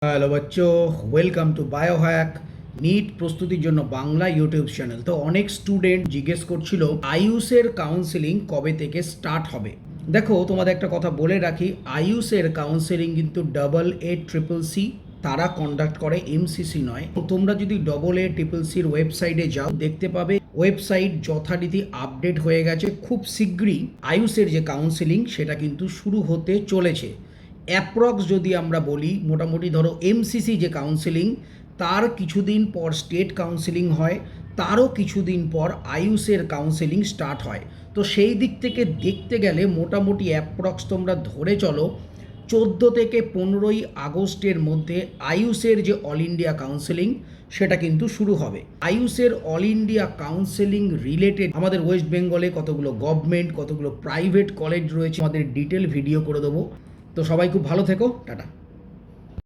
Hello বাচ্চো, welcome to Biohack. NEET প্রস্তুতির জন্য বাংলা ইউটিউব চ্যানেল। তো অনেক স্টুডেন্ট জিজ্ঞেস করছিল আইউসের কাউন্সেলিং কবে থেকে স্টার্ট হবে। দেখো, তোমাদের একটা কথা বলে রাখি, আইউসের কাউন্সেলিং কিন্তু AA CCC তারা কন্ডাক্ট করে, এমসিসি নয়। তোমরা যদি AA CCCর ওয়েবসাইটে যাও দেখতে পাবে ওয়েবসাইট যথারীতি আপডেট হয়ে গেছে। খুব শীঘ্রই আইউসের যে কাউন্সেলিং সেটা কিন্তু শুরু হতে চলেছে। অ্যাপ্রক্স যদি আমরা বলি, মোটামুটি ধরো এমসিসি যে কাউন্সেলিং তার কিছুদিন পর স্টেট কাউন্সেলিং হয়, তারও কিছুদিন পর আইউসের কাউন্সেলিং স্টার্ট হয়। তো সেই দিক থেকে দেখতে গেলে মোটামুটি অ্যাপ্রক্স তোমরা ধরে চলো 14 থেকে 15ই আগস্টের মধ্যে আইউসের যে অল ইন্ডিয়া কাউন্সেলিং সেটা কিন্তু শুরু হবে। আইউসের অল ইন্ডিয়া কাউন্সেলিং রিলেটেড আমাদের ওয়েস্ট বেঙ্গলে কতগুলো গভর্নমেন্ট, কতগুলো প্রাইভেট কলেজ রয়েছে, আমাদের ডিটেল ভিডিও করে দেবো। তো সবাই খুব ভালো থেকো, টাটা।